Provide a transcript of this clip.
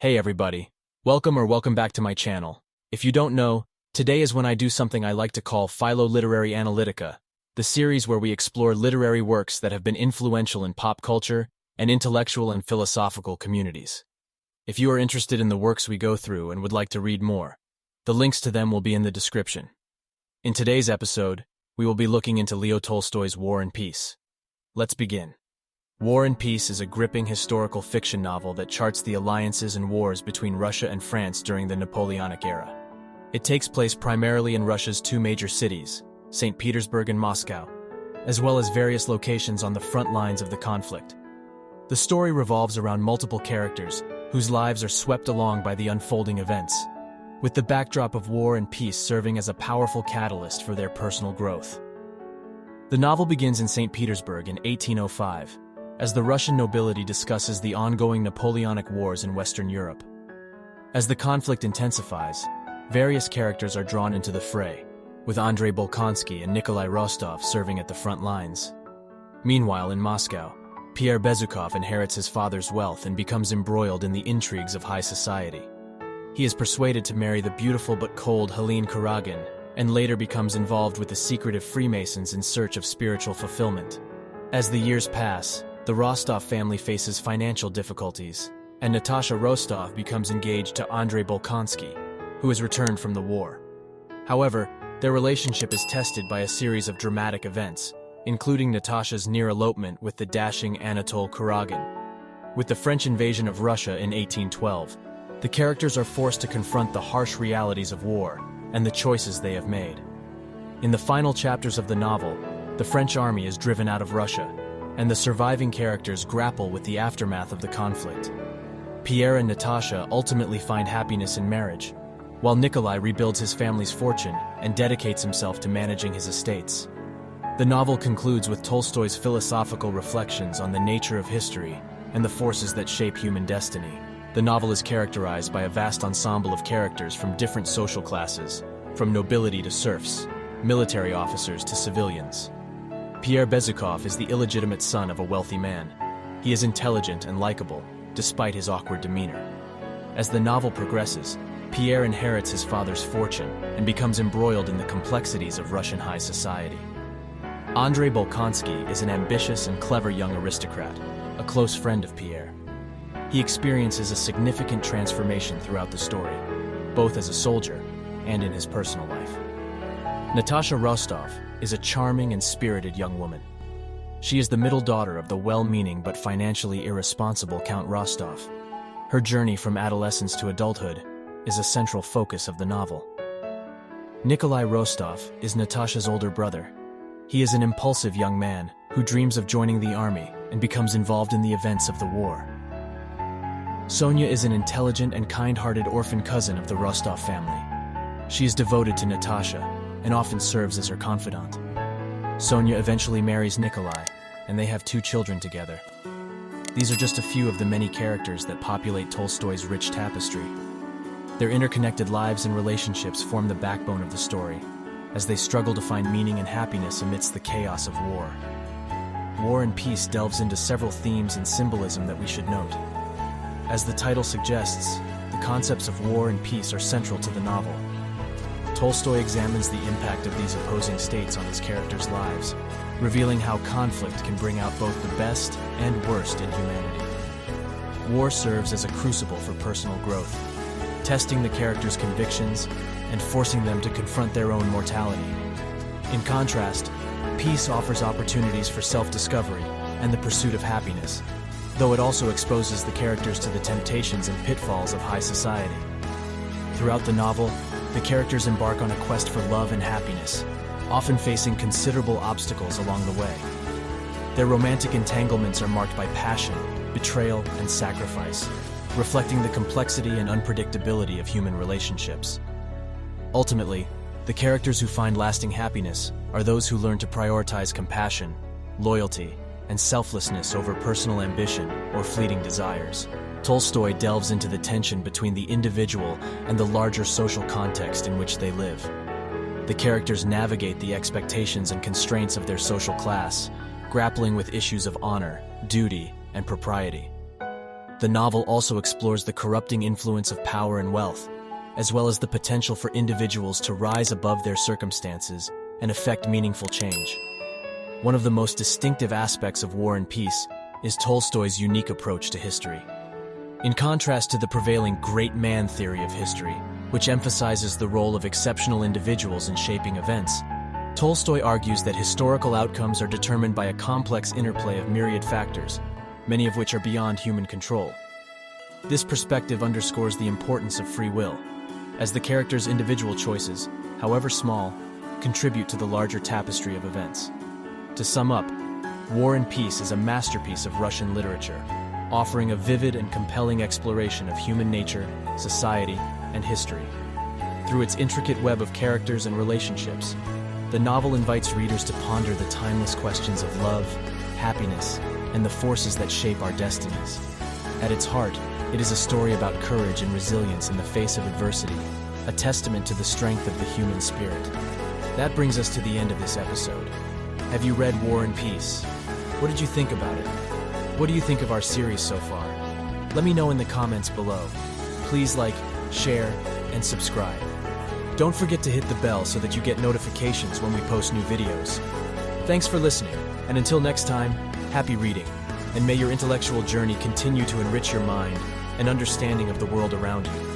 Hey everybody, welcome back to my channel. If you don't know, today is when I do something I like to call Philo-Literary Analytica, the series where we explore literary works that have been influential in pop culture and intellectual and philosophical communities. If you are interested in the works we go through and would like to read more, the links to them will be in the description. In today's episode, we will be looking into Leo Tolstoy's War and Peace. Let's begin. War and Peace is a gripping historical fiction novel that charts the alliances and wars between Russia and France during the Napoleonic era. It takes place primarily in Russia's two major cities, St. Petersburg and Moscow, as well as various locations on the front lines of the conflict. The story revolves around multiple characters whose lives are swept along by the unfolding events, with the backdrop of war and peace serving as a powerful catalyst for their personal growth. The novel begins in St. Petersburg in 1805, as the Russian nobility discusses the ongoing Napoleonic Wars in Western Europe. As the conflict intensifies, various characters are drawn into the fray, with Andrei Bolkonsky and Nikolai Rostov serving at the front lines. Meanwhile, in Moscow, Pierre Bezukhov inherits his father's wealth and becomes embroiled in the intrigues of high society. He is persuaded to marry the beautiful but cold Helene Kuragin, and later becomes involved with the secretive Freemasons in search of spiritual fulfillment. As the years pass, the Rostov family faces financial difficulties, and Natasha Rostov becomes engaged to Andrei Bolkonsky, who has returned from the war. However, their relationship is tested by a series of dramatic events, including Natasha's near elopement with the dashing Anatole Kuragin. With the French invasion of Russia in 1812, the characters are forced to confront the harsh realities of war and the choices they have made. In the final chapters of the novel, the French army is driven out of Russia, and the surviving characters grapple with the aftermath of the conflict. Pierre and Natasha ultimately find happiness in marriage, while Nikolai rebuilds his family's fortune and dedicates himself to managing his estates. The novel concludes with Tolstoy's philosophical reflections on the nature of history and the forces that shape human destiny. The novel is characterized by a vast ensemble of characters from different social classes, from nobility to serfs, military officers to civilians. Pierre Bezukhov is the illegitimate son of a wealthy man. He is intelligent and likable, despite his awkward demeanor. As the novel progresses, Pierre inherits his father's fortune and becomes embroiled in the complexities of Russian high society. Andrei Bolkonsky is an ambitious and clever young aristocrat, a close friend of Pierre. He experiences a significant transformation throughout the story, both as a soldier and in his personal life. Natasha Rostov is a charming and spirited young woman. She is the middle daughter of the well-meaning but financially irresponsible Count Rostov. Her journey from adolescence to adulthood is a central focus of the novel. Nikolai Rostov is Natasha's older brother. He is an impulsive young man who dreams of joining the army and becomes involved in the events of the war. Sonia is an intelligent and kind-hearted orphan cousin of the Rostov family. She is devoted to Natasha and often serves as her confidant. Sonia eventually marries Nikolai, and they have 2 children together. These are just a few of the many characters that populate Tolstoy's rich tapestry. Their interconnected lives and relationships form the backbone of the story, as they struggle to find meaning and happiness amidst the chaos of war. War and Peace delves into several themes and symbolism that we should note. As the title suggests, the concepts of war and peace are central to the novel. Tolstoy examines the impact of these opposing states on his characters' lives, revealing how conflict can bring out both the best and worst in humanity. War serves as a crucible for personal growth, testing the characters' convictions and forcing them to confront their own mortality. In contrast, peace offers opportunities for self-discovery and the pursuit of happiness, though it also exposes the characters to the temptations and pitfalls of high society. Throughout the novel, the characters embark on a quest for love and happiness, often facing considerable obstacles along the way. Their romantic entanglements are marked by passion, betrayal, and sacrifice, reflecting the complexity and unpredictability of human relationships. Ultimately, the characters who find lasting happiness are those who learn to prioritize compassion, loyalty, and selflessness over personal ambition or fleeting desires. Tolstoy delves into the tension between the individual and the larger social context in which they live. The characters navigate the expectations and constraints of their social class, grappling with issues of honor, duty, and propriety. The novel also explores the corrupting influence of power and wealth, as well as the potential for individuals to rise above their circumstances and effect meaningful change. One of the most distinctive aspects of War and Peace is Tolstoy's unique approach to history. In contrast to the prevailing great man theory of history, which emphasizes the role of exceptional individuals in shaping events, Tolstoy argues that historical outcomes are determined by a complex interplay of myriad factors, many of which are beyond human control. This perspective underscores the importance of free will, as the characters' individual choices, however small, contribute to the larger tapestry of events. To sum up, War and Peace is a masterpiece of Russian literature, offering a vivid and compelling exploration of human nature, society, and history. Through its intricate web of characters and relationships, the novel invites readers to ponder the timeless questions of love, happiness, and the forces that shape our destinies. At its heart, it is a story about courage and resilience in the face of adversity, a testament to the strength of the human spirit. That brings us to the end of this episode. Have you read War and Peace? What did you think about it? What do you think of our series so far? Let me know in the comments below. Please like, share, and subscribe. Don't forget to hit the bell so that you get notifications when we post new videos. Thanks for listening, and until next time, happy reading, and may your intellectual journey continue to enrich your mind and understanding of the world around you.